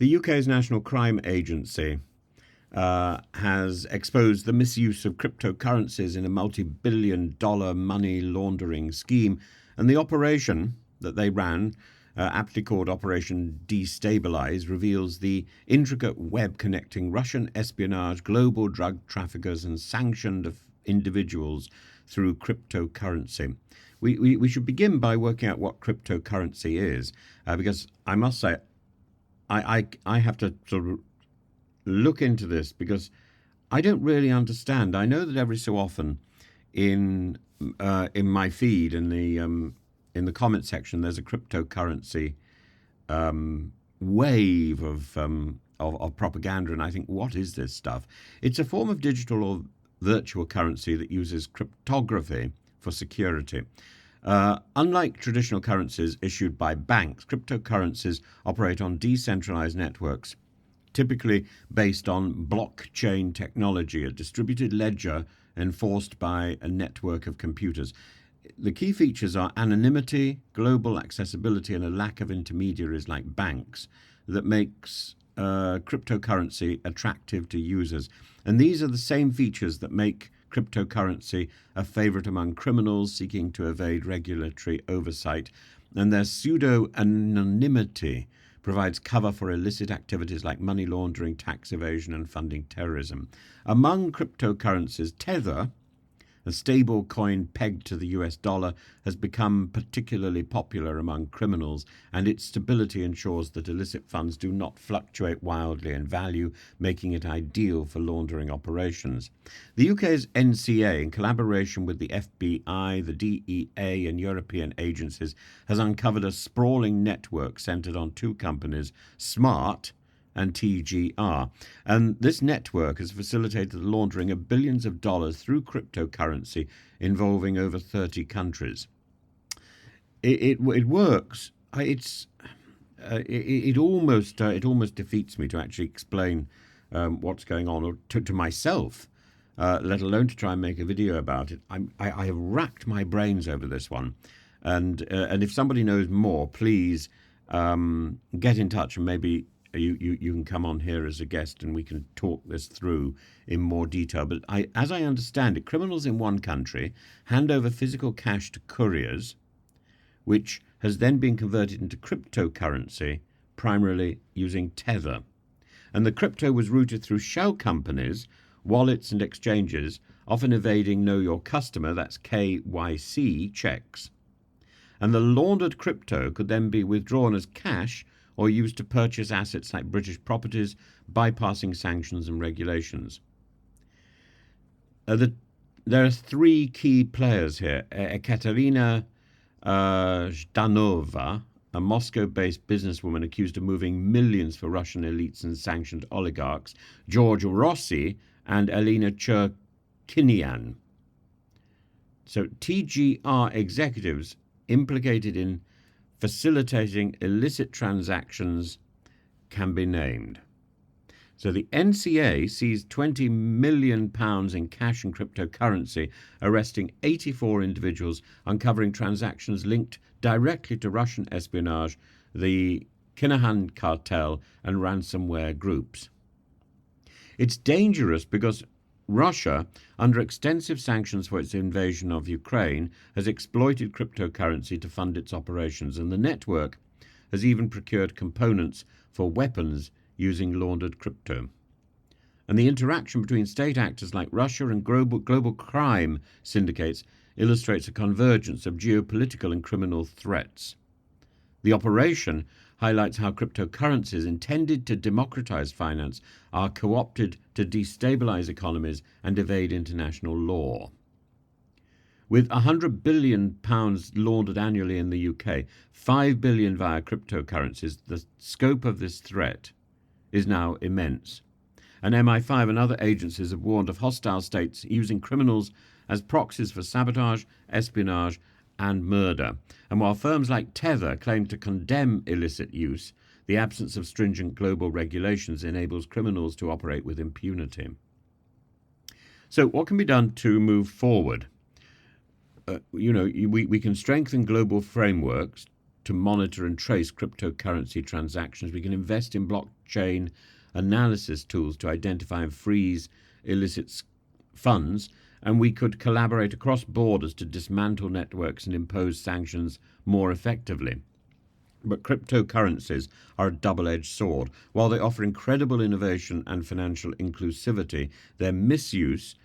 The UK's National Crime Agency has exposed the misuse of cryptocurrencies in a multi-billion-dollar money laundering scheme, and the operation that they ran, aptly called Operation Destabilize, reveals the intricate web connecting Russian espionage, global drug traffickers, and sanctioned individuals through cryptocurrency. We should begin by working out what cryptocurrency is, because I must say, I have to sort of look into this because I don't really understand. I know that every so often in my feed in the comment section there's a cryptocurrency wave of propaganda, and I think, what is this stuff? It's a form of digital or virtual currency that uses cryptography for security. Unlike traditional currencies issued by banks, cryptocurrencies operate on decentralized networks, typically based on blockchain technology, a distributed ledger enforced by a network of computers. The key features are anonymity, global accessibility, and a lack of intermediaries like banks that makes cryptocurrency attractive to users. And these are the same features that make cryptocurrency a favorite among criminals seeking to evade regulatory oversight, and their pseudo-anonymity provides cover for illicit activities like money laundering, tax evasion, and funding terrorism. Among cryptocurrencies, Tether, a stable coin pegged to the US dollar, has become particularly popular among criminals, and its stability ensures that illicit funds do not fluctuate wildly in value, making it ideal for laundering operations. The UK's NCA, in collaboration with the FBI, the DEA, and European agencies, has uncovered a sprawling network centred on two companies, Smart and TGR. And this network has facilitated the laundering of billions of dollars through cryptocurrency involving over 30 countries. It works. It almost defeats me to actually explain what's going on, or to myself, let alone to try and make a video about it. I have racked my brains over this one, and if somebody knows more, please get in touch, and maybe you can come on here as a guest and we can talk this through in more detail. But as I understand it, criminals in one country hand over physical cash to couriers, which has then been converted into cryptocurrency, primarily using Tether. And the crypto was routed through shell companies, wallets and exchanges, often evading Know Your Customer, that's KYC, checks. And the laundered crypto could then be withdrawn as cash or used to purchase assets like British properties, bypassing sanctions and regulations. There are three key players here. Ekaterina Zhdanova, a Moscow-based businesswoman accused of moving millions for Russian elites and sanctioned oligarchs, George Rossi, and Elena Cherkinian. So TGR executives implicated in facilitating illicit transactions can be named. So the NCA seized £20 million in cash and cryptocurrency, arresting 84 individuals, uncovering transactions linked directly to Russian espionage, the Kinahan cartel, and ransomware groups. It's dangerous because Russia, under extensive sanctions for its invasion of Ukraine, has exploited cryptocurrency to fund its operations, and the network has even procured components for weapons using laundered crypto. And the interaction between state actors like Russia and global crime syndicates illustrates a convergence of geopolitical and criminal threats. The operation highlights how cryptocurrencies intended to democratize finance are co-opted to destabilize economies and evade international law. With £100 billion laundered annually in the UK, £5 billion via cryptocurrencies, the scope of this threat is now immense. And MI5 and other agencies have warned of hostile states using criminals as proxies for sabotage, espionage, and murder. And while firms like Tether claim to condemn illicit use, the absence of stringent global regulations enables criminals to operate with impunity. So what can be done to move forward? We can strengthen global frameworks to monitor and trace cryptocurrency transactions. We can invest in blockchain analysis tools to identify and freeze illicit funds, and we could collaborate across borders to dismantle networks and impose sanctions more effectively. But cryptocurrencies are a double-edged sword. While they offer incredible innovation and financial inclusivity, their misuse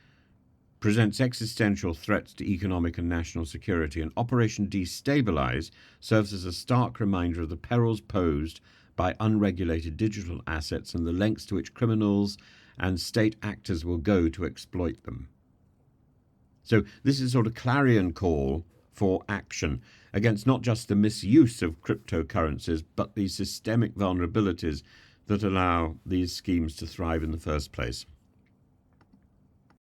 presents existential threats to economic and national security, and Operation Destabilize serves as a stark reminder of the perils posed by unregulated digital assets and the lengths to which criminals and state actors will go to exploit them. So this is sort of clarion call for action against not just the misuse of cryptocurrencies, but the systemic vulnerabilities that allow these schemes to thrive in the first place.